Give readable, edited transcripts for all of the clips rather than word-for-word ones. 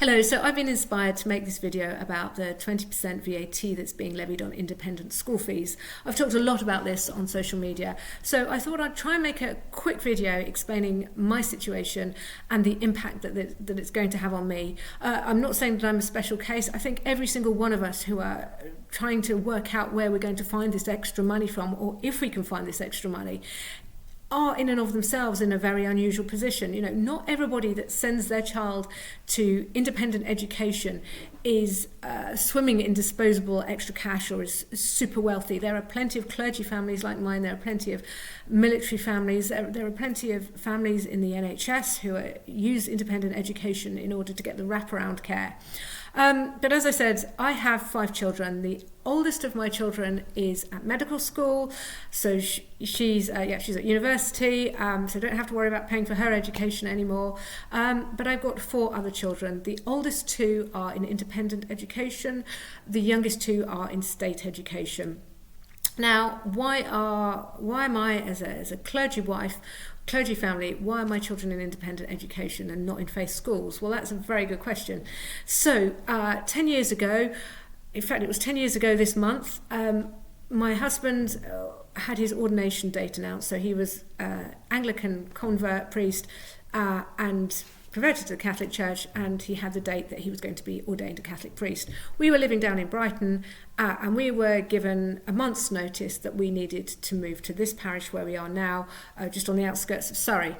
Hello, so I've been inspired to make this video about the 20% VAT that's being levied on independent school fees. I've talked a lot about this on social media, so I thought I'd try and make a quick video explaining my situation and the impact that it's going to have on me. I'm not saying that I'm a special case. I think every single one of us who are trying to work out where we're going to find this extra money from, or if we can find this extra money, are in and of themselves in a very unusual position. You know, not everybody that sends their child to independent education is swimming in disposable extra cash or is super wealthy. There are plenty of clergy families like mine, there are plenty of military families, there are plenty of families in the NHS who use independent education in order to get the wraparound care. But as I said, I have 5 children. The oldest of my children is at medical school, so she's at university, so I don't have to worry about paying for her education anymore. But I've got 4 other children. The oldest 2 are in independent education. The youngest 2 are in state education. Now, why am I, as a clergy family, why are my children in independent education and not in faith schools? Well, that's a very good question. So 10 years ago, in fact it was 10 years ago this month, my husband had his ordination date announced. So he was Anglican convert priest and converted to the Catholic Church, and he had the date that he was going to be ordained a Catholic priest. We were living down in Brighton, and we were given a month's notice that we needed to move to this parish where we are now, just on the outskirts of Surrey.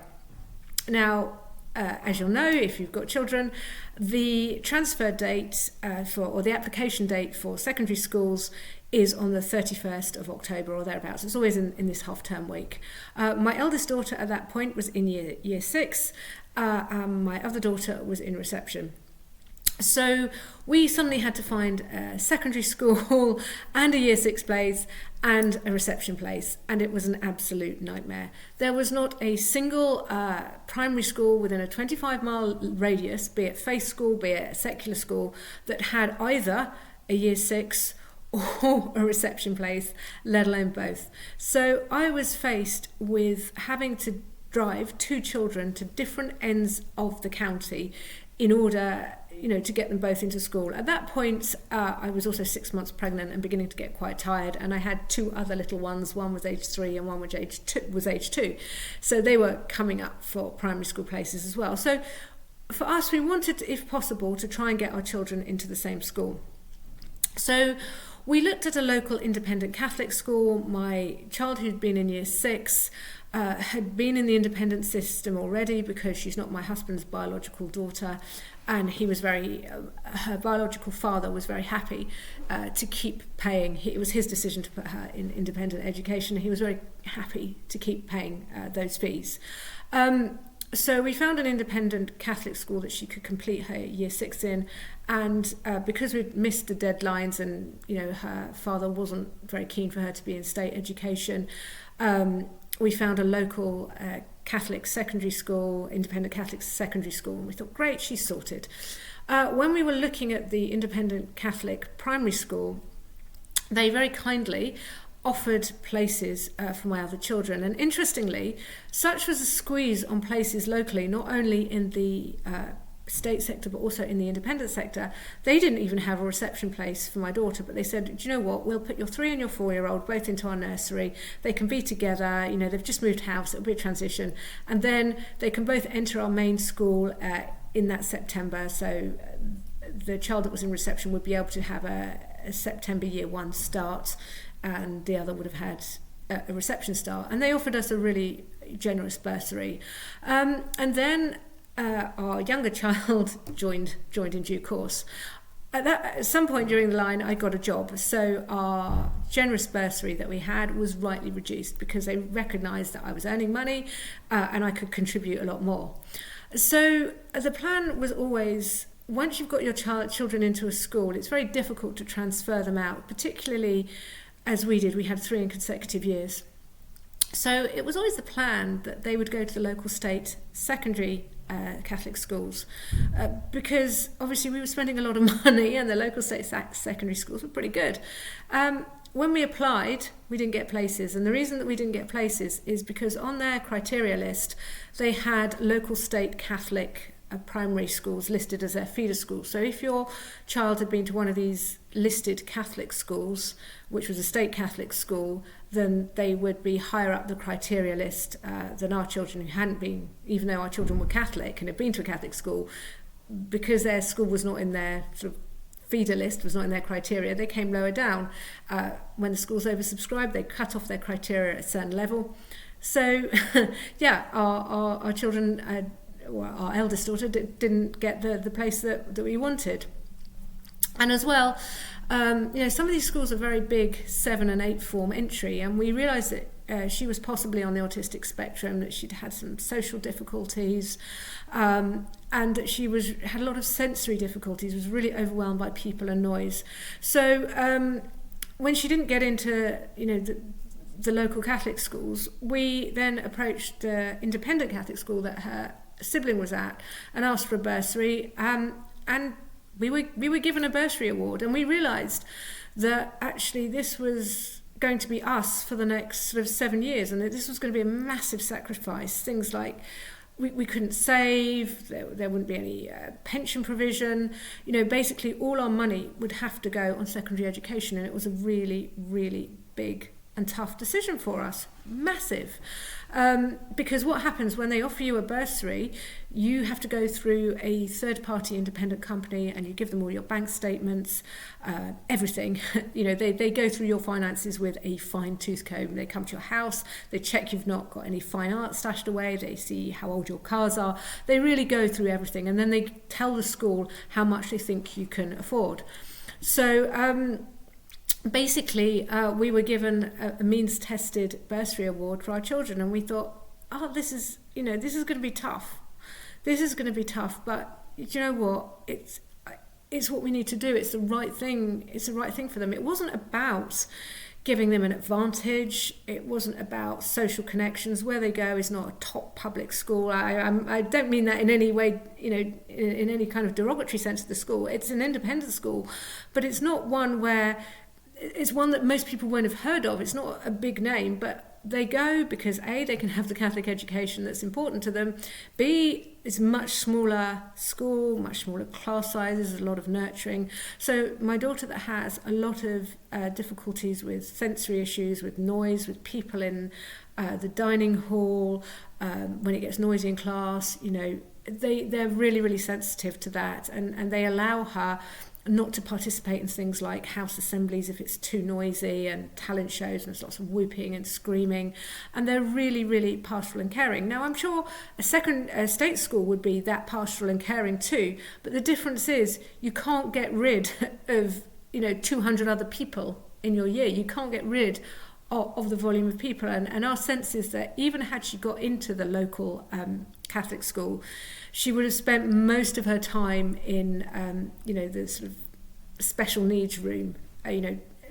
Now, as you'll know, if you've got children, the transfer date or the application date for secondary schools is on the 31st of October or thereabouts. It's always in this half-term week. My eldest daughter at that point was in year 6, and my other daughter was in reception. So we suddenly had to find a secondary school and a year 6 place and a reception place, and it was an absolute nightmare. There was not a single primary school within a 25-mile radius, be it faith school, be it a secular school, that had either a year 6 or a reception place, let alone both. So I was faced with having to drive 2 children to different ends of the county in order, to get them both into school. At that point, I was also 6 months pregnant and beginning to get quite tired, and I had 2 other little ones. One was age 3 and one was age 2. So they were coming up for primary school places as well. So for us, we wanted, if possible, to try and get our children into the same school. So we looked at a local independent Catholic school. My child, who'd been in year 6, had been in the independent system already because she's not my husband's biological daughter, and he was her biological father was very happy to keep paying. It was his decision to put her in independent education. He was very happy to keep paying those fees. So we found an independent Catholic school that she could complete her year 6 in, and because we'd missed the deadlines and her father wasn't very keen for her to be in state education, we found a local Catholic secondary school, independent Catholic secondary school, and we thought, great, she's sorted. When we were looking at the independent Catholic primary school, they very kindly offered places for my other children, and interestingly, such was a squeeze on places locally, not only in the state sector but also in the independent sector. They didn't even have a reception place for my daughter, but they said, do you know what, we'll put your 3 and your 4-year-old both into our nursery. They can be together, they've just moved house, it'll be a transition, and then they can both enter our main school in that September. So the child that was in reception would be able to have a September year 1 start, and the other would have had a reception start. And they offered us a really generous bursary. And then our younger child joined in due course. At some point during the line, I got a job. So our generous bursary that we had was rightly reduced because they recognised that I was earning money and I could contribute a lot more. So the plan was always, once you've got your children into a school, it's very difficult to transfer them out, particularly as we did. We had 3 in consecutive years. So it was always the plan that they would go to the local state secondary Catholic schools because obviously we were spending a lot of money and the local state secondary schools were pretty good. When we applied, we didn't get places, and the reason that we didn't get places is because on their criteria list they had local state Catholic primary schools listed as their feeder schools. So if your child had been to one of these listed Catholic schools, which was a state Catholic school, then they would be higher up the criteria list than our children who hadn't been, even though our children were Catholic and had been to a Catholic school. Because their school was not in their sort of feeder list, was not in their criteria, they came lower down. When the school's oversubscribed, they cut off their criteria at a certain level. So yeah, our children, our eldest daughter didn't get the place that we wanted. And as well, some of these schools are very big 7 and 8 form entry, and we realised that she was possibly on the autistic spectrum, that she'd had some social difficulties, and that she had a lot of sensory difficulties, was really overwhelmed by people and noise. So when she didn't get into the local Catholic schools, we then approached the independent Catholic school that her sibling was at and asked for a bursary, and we were given a bursary award, and we realised that actually this was going to be us for the next sort of 7 years, and that this was going to be a massive sacrifice. Things like we couldn't save, there wouldn't be any pension provision, basically all our money would have to go on secondary education, and it was a really, really big and tough decision for us, massive. Because what happens when they offer you a bursary, you have to go through a third-party independent company, and you give them all your bank statements, everything. They go through your finances with a fine-tooth comb. They come to your house, they check you've not got any fine art stashed away, they see how old your cars are. They really go through everything, and then they tell the school how much they think you can afford. So basically, we were given a means-tested bursary award for our children, and we thought, this is going to be tough. This is going to be tough, but you know what? It's what we need to do. It's the right thing. It's the right thing for them. It wasn't about giving them an advantage. It wasn't about social connections. Where they go is not a top public school. I don't mean that in any way, in any kind of derogatory sense of the school. It's an independent school, but it's not one where... It's one that most people won't have heard of. It's not a big name, but they go because A, they can have the Catholic education that's important to them. B, it's a much smaller school, much smaller class sizes, a lot of nurturing. So my daughter that has a lot of difficulties with sensory issues, with noise, with people in the dining hall, when it gets noisy in class, they're really, really sensitive to that, and they allow her not to participate in things like house assemblies if it's too noisy, and talent shows, and there's lots of whooping and screaming, and they're really, really pastoral and caring. Now, I'm sure a state school would be that pastoral and caring too, but the difference is you can't get rid of 200 other people in your year. You can't get rid of the volume of people, and our sense is that even had she got into the local Catholic school, she would have spent most of her time in the sort of special needs room.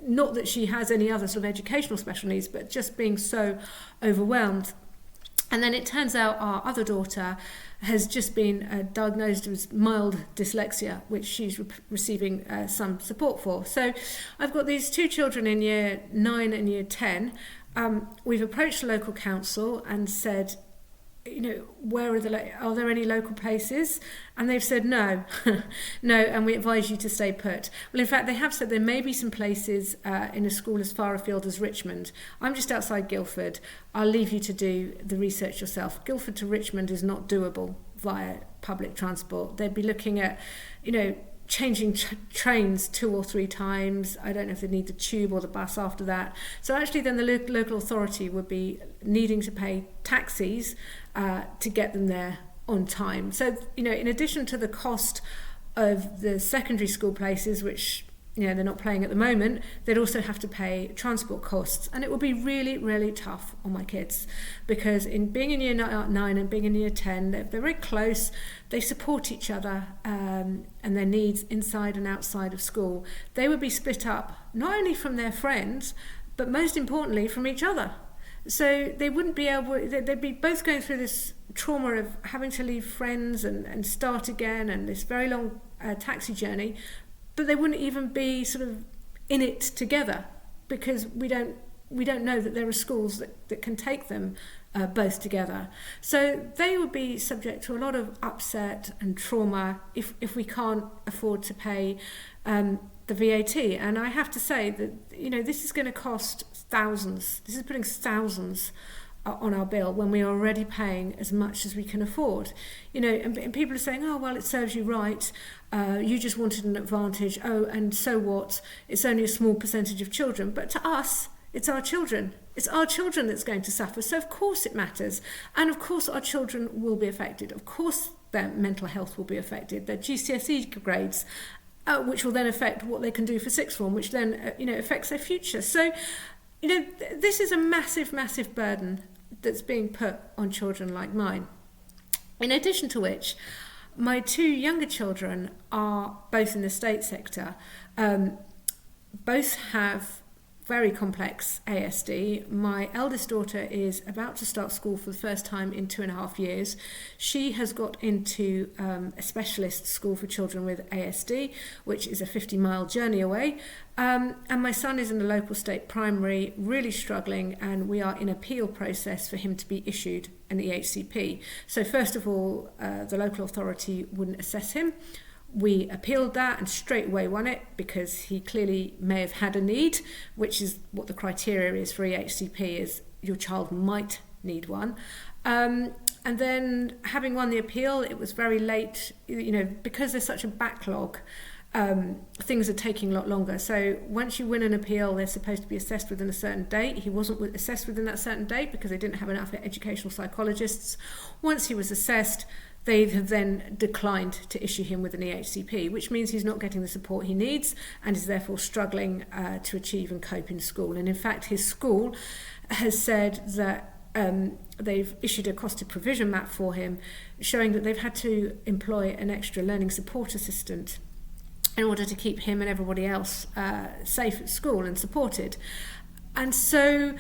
Not that she has any other sort of educational special needs, but just being so overwhelmed. And then it turns out our other daughter has just been diagnosed with mild dyslexia, which she's receiving some support for. So I've got these two children in year 9 and year 10. We've approached the local council and said, where are there any local places? And they've said no, no, and we advise you to stay put. Well, in fact, they have said there may be some places in a school as far afield as Richmond. I'm just outside Guildford. I'll leave you to do the research yourself. Guildford to Richmond is not doable via public transport. They'd be looking at, changing trains 2 or 3 times. I don't know if they need the tube or the bus after that. So actually then the local authority would be needing to pay taxis to get them there on time. So, in addition to the cost of the secondary school places, which they're not paying at the moment, they'd also have to pay transport costs. And it would be really, really tough on my kids, because being in year 9 and being in year 10, they're very close, they support each other and their needs inside and outside of school. They would be split up not only from their friends, but most importantly from each other. So they wouldn't be able, they'd be both going through this trauma of having to leave friends and start again, and this very long taxi journey, but they wouldn't even be sort of in it together, because we don't we don't know that there are schools that can take them both together. So they would be subject to a lot of upset and trauma if we can't afford to pay the VAT. And I have to say that, this is going to cost thousands. This is putting thousands on our bill when we are already paying as much as we can afford. And people are saying, oh, well, it serves you right. You just wanted an advantage. Oh, and so what? It's only a small percentage of children. But to us, it's our children. It's our children that's going to suffer. So of course it matters. And of course our children will be affected. Of course their mental health will be affected. Their GCSE grades, which will then affect what they can do for sixth form, which then, affects their future. So, this is a massive, massive burden that's being put on children like mine. In addition to which, my two younger children are both in the state sector. Both have very complex ASD. My eldest daughter is about to start school for the first time in 2.5 years. She has got into a specialist school for children with ASD, which is a 50-mile journey away. And my son is in the local state primary, really struggling, and we are in appeal process for him to be issued an EHCP. So first of all, the local authority wouldn't assess him. We appealed that and straight away won it because he clearly may have had a need, which is what the criteria is for EHCP, is your child might need one. And then having won the appeal, it was very late, because there's such a backlog, things are taking a lot longer. So once you win an appeal, they're supposed to be assessed within a certain date. He wasn't assessed within that certain date because they didn't have enough educational psychologists. Once he was assessed, they have then declined to issue him with an EHCP, which means he's not getting the support he needs and is therefore struggling to achieve and cope in school. And in fact, his school has said that they've issued a costed provision map for him, showing that they've had to employ an extra learning support assistant in order to keep him and everybody else safe at school and supported. And so,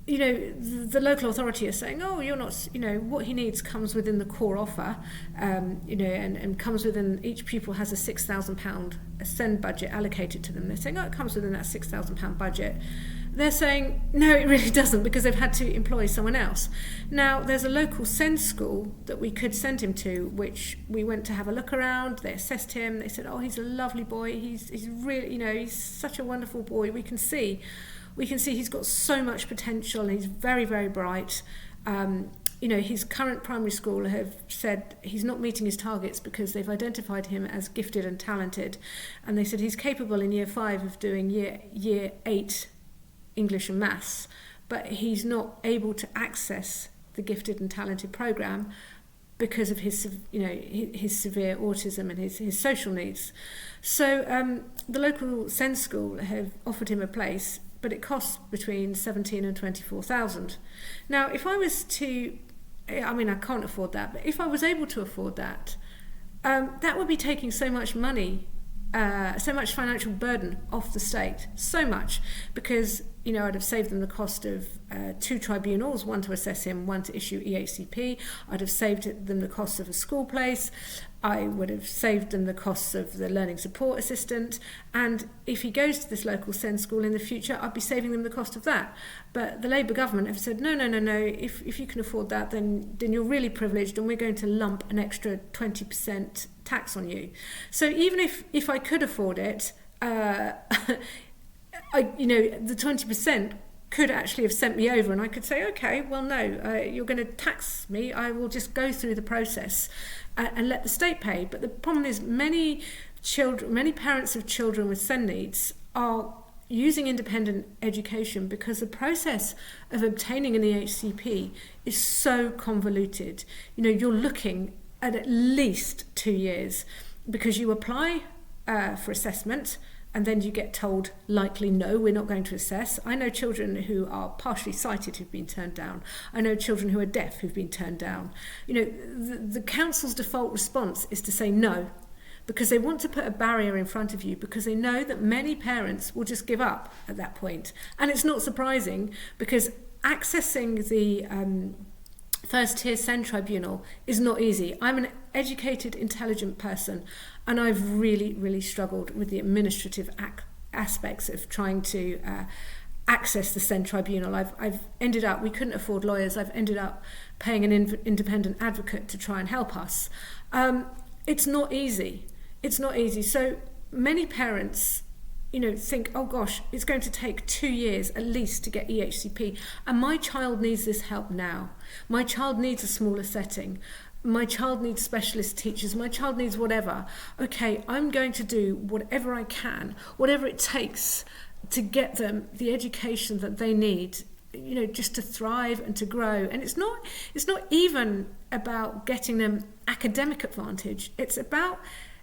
the local authority is saying, oh, you're not, what he needs comes within the core offer, and comes within, each pupil has a £6,000 SEN budget allocated to them. They're saying, oh, it comes within that £6,000 budget. They're saying, no, it really doesn't, because they've had to employ someone else. Now, there's a local SEN school that we could send him to, which we went to have a look around. They assessed him. They said, oh, he's a lovely boy. He's really, he's such a wonderful boy. We can see he's got so much potential. He's very, very bright. His current primary school have said he's not meeting his targets because they've identified him as gifted and talented. And they said he's capable in year 5 of doing year 8 English and maths, but he's not able to access the gifted and talented program because of his severe autism and his social needs. So the local SEN school have offered him a place, but it costs between 17 and 24,000. Now, if I was to, I can't afford that, but if I was able to afford that, that would be taking so much money, so much financial burden off the state, so much, because I'd have saved them the cost of 2 tribunals, one to assess him, one to issue EHCP. I'd have saved them the cost of a school place. I would have saved them the costs of the learning support assistant. And if he goes to this local SEN school in the future, I'd be saving them the cost of that. But the Labour government have said, no. If you can afford that, then you're really privileged, and we're going to lump an extra 20% tax on you. So even if I could afford it, the 20% could actually have sent me over, and I could say, okay, well, no, you're going to tax me. I will just go through the process and let the state pay. But the problem is many parents of children with SEN needs are using independent education because the process of obtaining an EHCP is so convoluted. You're looking at least 2 years because you apply for assessment, and then you get told, likely, no, we're not going to assess. I know children who are partially sighted who've been turned down. I know children who are deaf who've been turned down. The council's default response is to say no, because they want to put a barrier in front of you, because they know that many parents will just give up at that point. And it's not surprising, because accessing the first tier SEN tribunal is not easy. I'm an educated, intelligent person, and I've really, really struggled with the administrative aspects of trying to access the SEN tribunal. I've ended up, we couldn't afford lawyers, I've ended up paying an independent advocate to try and help us. It's not easy. It's not easy. So many parents, think, oh gosh, it's going to take 2 years at least to get EHCP, and my child needs this help now. My child needs a smaller setting. My child needs specialist teachers. My child needs whatever. Okay, I'm going to do whatever I can, whatever it takes to get them the education that they need, just to thrive and to grow. And it's not even about getting them academic advantage. It's about,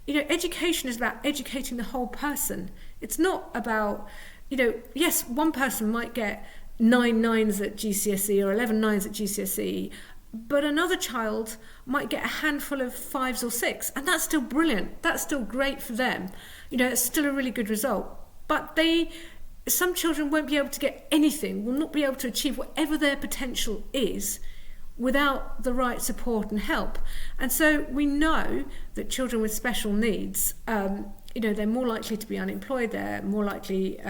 education is about educating the whole person. It's not about, yes, one person might get 9 9s at GCSE or 11 9s at GCSE, but another child might get a handful of 5s or 6, and that's still brilliant. That's still great for them. It's still a really good result. But some children won't be able to get anything, will not be able to achieve whatever their potential is without the right support and help. And so we know that children with special needs, they're more likely to be unemployed, they're more likely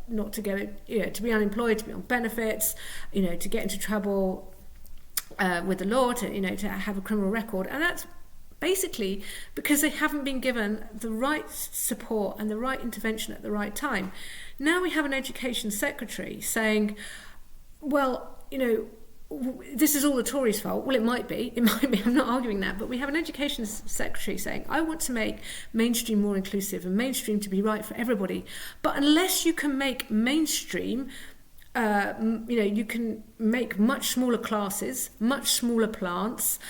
not to get, to be unemployed, to be on benefits, to get into trouble with the law, to have a criminal record. And that's basically because they haven't been given the right support and the right intervention at the right time. Now we have an education secretary saying, well, this is all the Tories' fault. Well, it might be, I'm not arguing that, but we have an education secretary saying, I want to make mainstream more inclusive and mainstream to be right for everybody. But unless you can make mainstream, you can make much smaller classes, much smaller plants,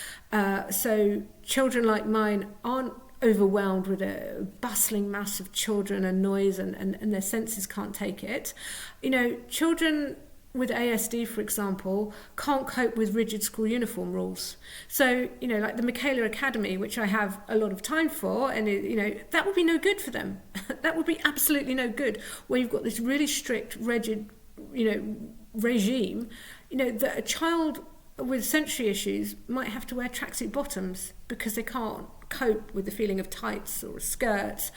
so children like mine aren't overwhelmed with a bustling mass of children and noise and their senses can't take it. Children with ASD, for example, can't cope with rigid school uniform rules. So, like the Michaela Academy, which I have a lot of time for, and, that would be no good for them. That would be absolutely no good, where you've got this really strict, rigid, regime, that a child with sensory issues might have to wear tracksuit bottoms because they can't cope with the feeling of tights or skirts.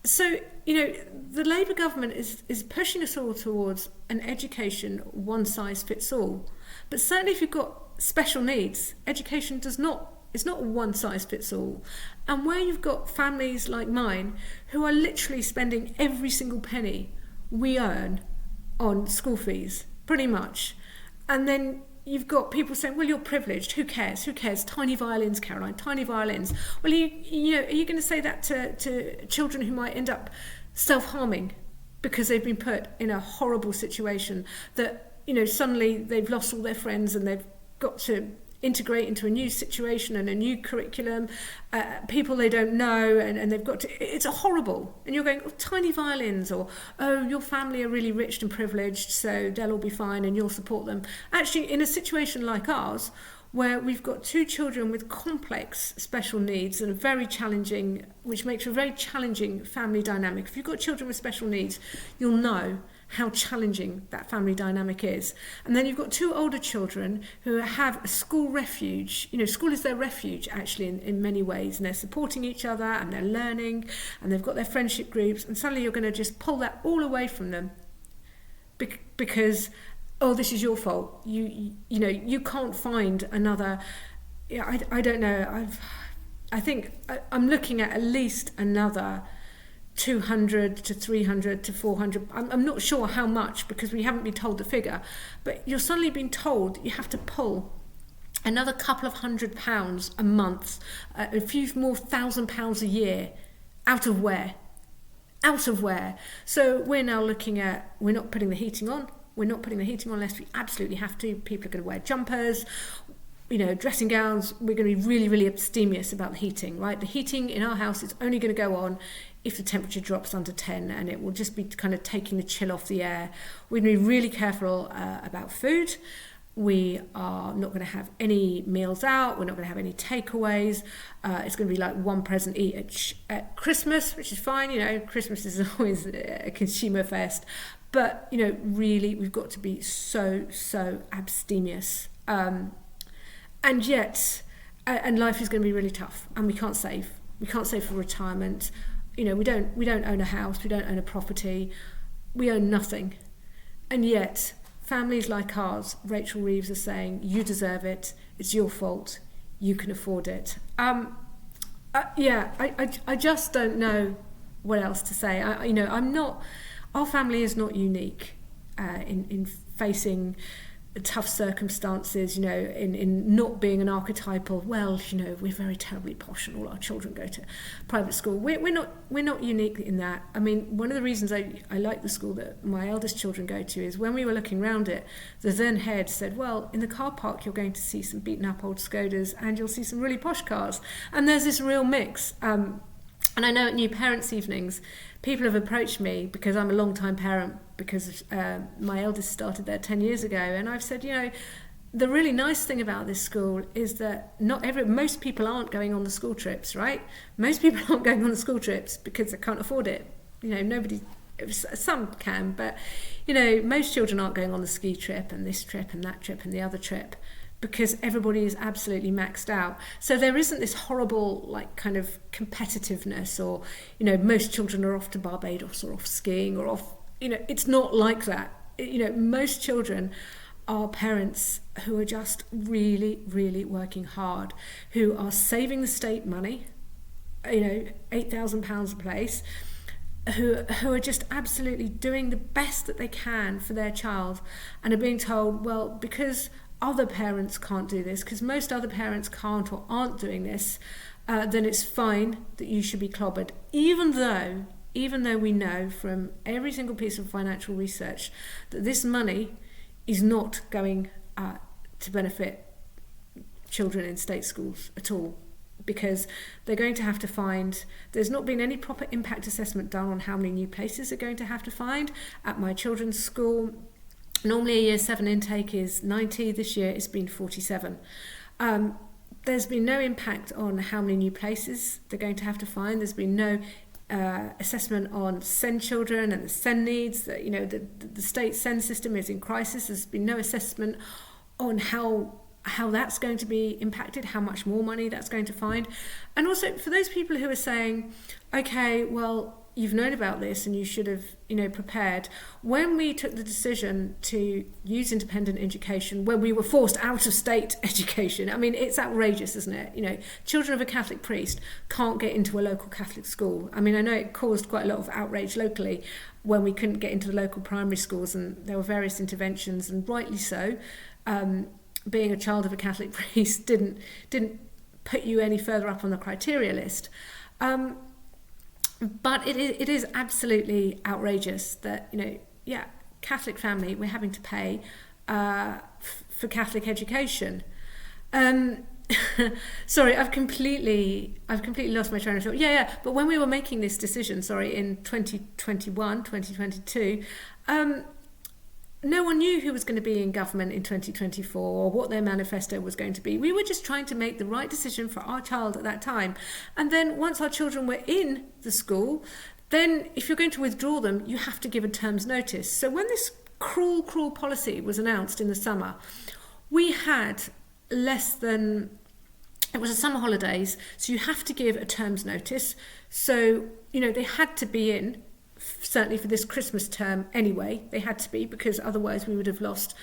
So, the Labour government is pushing us all towards an education one size fits all. But certainly if you've got special needs, education it's not one size fits all. And where you've got families like mine who are literally spending every single penny we earn on school fees, pretty much. And then you've got people saying, well, you're privileged. Who cares? Tiny violins, Caroline, tiny violins. Well, are you going to say that to children who might end up self-harming because they've been put in a horrible situation that, suddenly they've lost all their friends and they've got to integrate into a new situation and a new curriculum, people they don't know, and they've got to, it's a horrible. And you're going, oh, tiny violins, or, oh, your family are really rich and privileged, so they'll all be fine and you'll support them. Actually, in a situation like ours, where we've got 2 children with complex special needs and very challenging, which makes for a very challenging family dynamic. If you've got children with special needs, you'll know how challenging that family dynamic is. And then you've got 2 older children who have a school refuge. School is their refuge, actually, in many ways, and they're supporting each other and they're learning and they've got their friendship groups, and suddenly you're going to just pull that all away from them because, oh, this is your fault. You can't find another. I don't know. I think I'm looking at least another 200 to 300 to 400. I'm not sure how much because we haven't been told the figure, but you're suddenly being told you have to pull another couple of £100 a month, a few more £1,000 a year out of where? So we're now looking at, we're not putting the heating on. We're not putting the heating on unless we absolutely have to. People are going to wear jumpers, dressing gowns. We're going to be really, really abstemious about the heating, right? The heating in our house is only going to go on if the temperature drops under 10, and it will just be kind of taking the chill off the air. We're going to be really careful about food. We are not going to have any meals out. We're not going to have any takeaways. It's going to be like one present each at Christmas, which is fine. Christmas is always a consumer fest. But, really, we've got to be so abstemious. And yet, and life is going to be really tough, and we can't save. We can't save for retirement. We don't own a house. We don't own a property. We own nothing. And yet, families like ours, Rachel Reeves, are saying, you deserve it, it's your fault, you can afford it. I just don't know what else to say. Our family is not unique in facing tough circumstances, in not being an archetypal, we're very terribly posh and all our children go to private school. We're not unique in that. I mean, one of the reasons I like the school that my eldest children go to is when we were looking around it, the then head said, well, in the car park you're going to see some beaten up old Skodas and you'll see some really posh cars. And there's this real mix. And I know at New Parents' Evenings, people have approached me because I'm a long-time parent, because my eldest started there 10 years ago, and I've said, the really nice thing about this school is that most people aren't going on the school trips, right? Most people aren't going on the school trips because they can't afford it. Some can, but most children aren't going on the ski trip and this trip and that trip and the other trip, because everybody is absolutely maxed out. So there isn't this horrible kind of competitiveness, or most children are off to Barbados or off skiing or off, it's not like that. Most children are parents who are just really, really working hard, who are saving the state money, £8,000 a place, who are just absolutely doing the best that they can for their child, and are being told, well, because other parents can't do this, because most other parents can't or aren't doing this, then it's fine that you should be clobbered, even though we know from every single piece of financial research that this money is not going to benefit children in state schools at all, because they're going to have to find, there's not been any proper impact assessment done on how many new places they're going to have to find. At my children's school, normally a year 7 intake is 90, this year it's been 47. There's been no impact on how many new places they're going to have to find. There's been no assessment on SEN children and the SEN needs. The state SEN system is in crisis. There's been no assessment on how that's going to be impacted, how much more money that's going to find. And also for those people who are saying, okay, well, you've known about this and you should have, prepared. When we took the decision to use independent education, when we were forced out of state education, I mean, it's outrageous, isn't it? Children of a Catholic priest can't get into a local Catholic school. I mean, I know it caused quite a lot of outrage locally when we couldn't get into the local primary schools, and there were various interventions, and rightly so. Being a child of a Catholic priest didn't put you any further up on the criteria list. But it is absolutely outrageous that, Catholic family, we're having to pay for Catholic education. Sorry, I've completely lost my train of thought. But when we were making this decision, in 2021, 2022, no one knew who was going to be in government in 2024 or what their manifesto was going to be. We were just trying to make the right decision for our child at that time. And then once our children were in the school, then if you're going to withdraw them, you have to give a term's notice. So when this cruel policy was announced in the summer, we had it was a summer holidays, so you have to give a term's notice. So, they had to be in, certainly for this Christmas term anyway, they had to be, because otherwise we would have lost,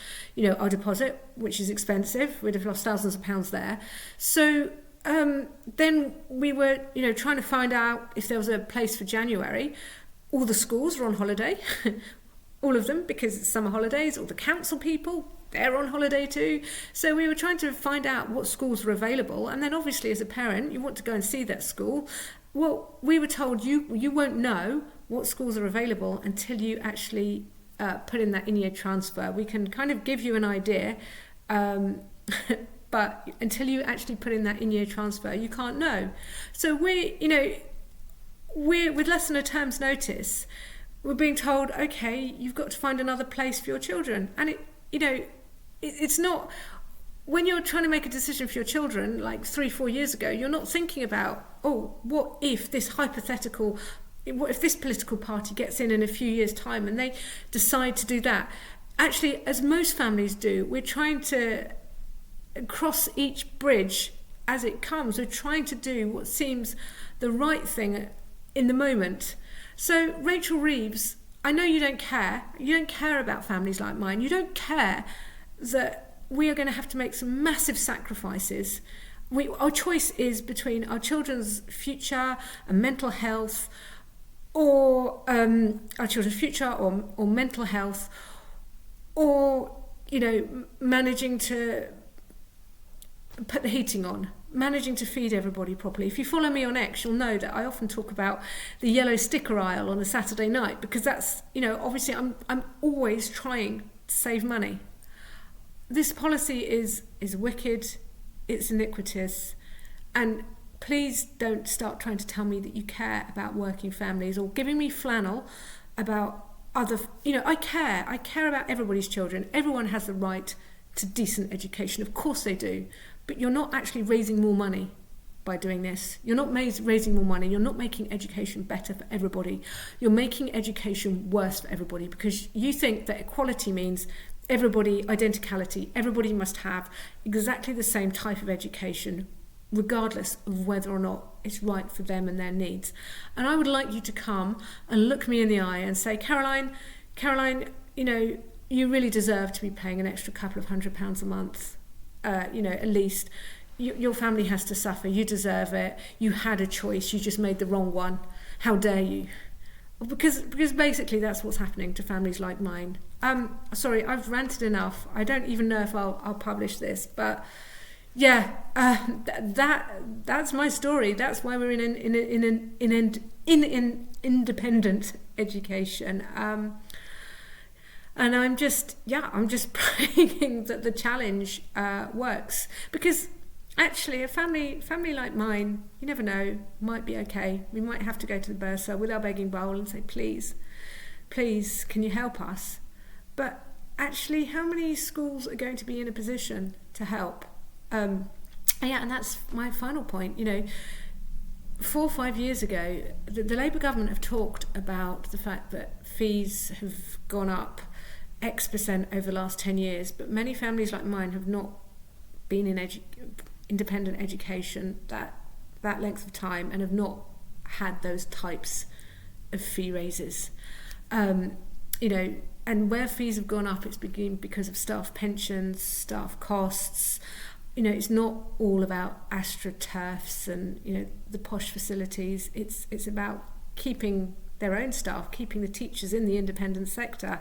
our deposit, which is expensive. We'd have lost thousands of pounds there. So then we were, trying to find out if there was a place for January. All the schools were on holiday, all of them, because it's summer holidays. All the council people, they're on holiday too. So we were trying to find out what schools were available. And then obviously as a parent, you want to go and see that school. Well, we were told you won't know what schools are available until you actually put in that in-year transfer. We can kind of give you an idea, but until you actually put in that in-year transfer, you can't know. So we're with less than a term's notice, we're being told, okay, you've got to find another place for your children. And it's not, when you're trying to make a decision for your children, like 3-4 years ago, you're not thinking about, what if this political party gets in a few years' time and they decide to do that? Actually, as most families do, we're trying to cross each bridge as it comes. We're trying to do what seems the right thing in the moment. So Rachel Reeves, I know you don't care. You don't care about families like mine. You don't care that we are going to have to make some massive sacrifices. Our choice is between our children's future and mental health, or our children's future or mental health, or, you know, managing to put the heating on, managing to feed everybody properly. If you follow me on X, you'll know that I often talk about the yellow sticker aisle on a Saturday night, because that's, you know, obviously I'm always trying to save money. This policy is wicked, it's iniquitous, and please don't start trying to tell me that you care about working families or giving me flannel about other, you know, I care about everybody's children. Everyone has the right to decent education, of course they do, but you're not actually raising more money by doing this. You're not raising more money, you're not making education better for everybody. You're making education worse for everybody, because you think that equality means everybody, identicality, everybody must have exactly the same type of education, regardless of whether or not it's right for them and their needs. And I would like you to come and look me in the eye and say, Caroline, you know, you really deserve to be paying an extra couple of £100 a month, you know, at least. Your family has to suffer, you deserve it, you had a choice, you just made the wrong one. How dare you? Because basically that's what's happening to families like mine. Sorry, I've ranted enough. I don't even know if I'll publish this, but yeah, that's my story. That's why we're in independent education. And I'm just praying that the challenge works, because actually a family like mine, you never know, might be okay. We might have to go to the bursar with our begging bowl and say, please, can you help us? But actually, how many schools are going to be in a position to help? And that's my final point. You know, 4 or 5 years ago, the Labour government have talked about the fact that fees have gone up X% over the last 10 years, but many families like mine have not been in independent education that length of time and have not had those types of fee raises. You know, and where fees have gone up, it's been because of staff pensions, staff costs. You know, it's not all about AstroTurfs and, you know, the posh facilities. It's about keeping their own staff, keeping the teachers in the independent sector.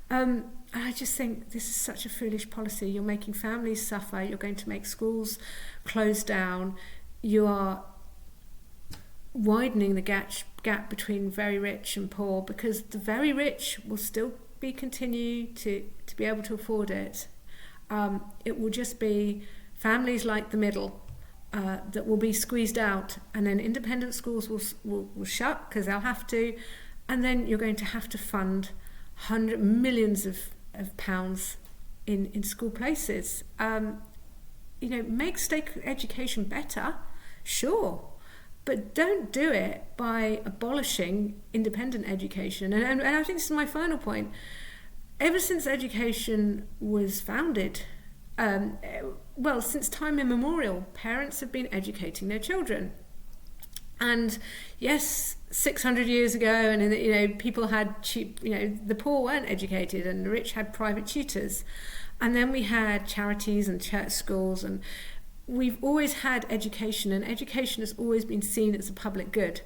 I just think this is such a foolish policy. You're making families suffer. You're going to make schools close down. You are widening the gap between very rich and poor, because the very rich will still continue to be able to afford it. It will just be families like the middle that will be squeezed out, and then independent schools will shut because they'll have to, and then you're going to have to fund millions of pounds in school places. You know, make state education better, sure, but don't do it by abolishing independent education. And I think this is my final point. Ever since education was founded, well, since time immemorial, parents have been educating their children. And yes, 600 years ago, and you know, people had cheap, you know, the poor weren't educated and the rich had private tutors. And then we had charities and church schools, and we've always had education, and education has always been seen as a public good.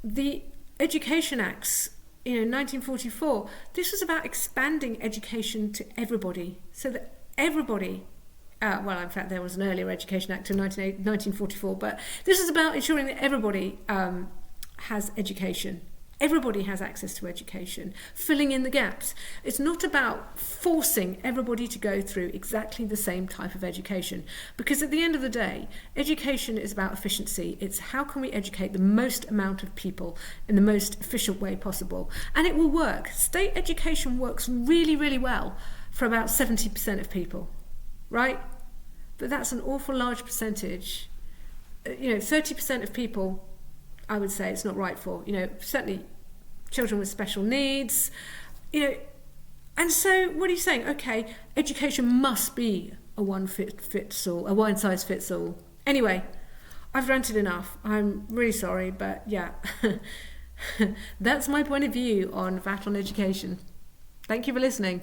The Education Acts, you know, 1944, this was about expanding education to everybody, so that everybody, well, in fact, there was an earlier Education Act in 1944, but this is about ensuring that everybody has education. Everybody has access to education, filling in the gaps. It's not about forcing everybody to go through exactly the same type of education, because at the end of the day, education is about efficiency. It's how can we educate the most amount of people in the most efficient way possible. And it will work. State education works really, really well for about 70% of people, right? But that's an awful large percentage. You know, 30% of people, I would say it's not right for, you know, certainly children with special needs, you know. And so what are you saying? Okay, education must be a one size fits all. Anyway, I've ranted enough. I'm really sorry, but yeah, That's my point of view on VAT on education. Thank you for listening.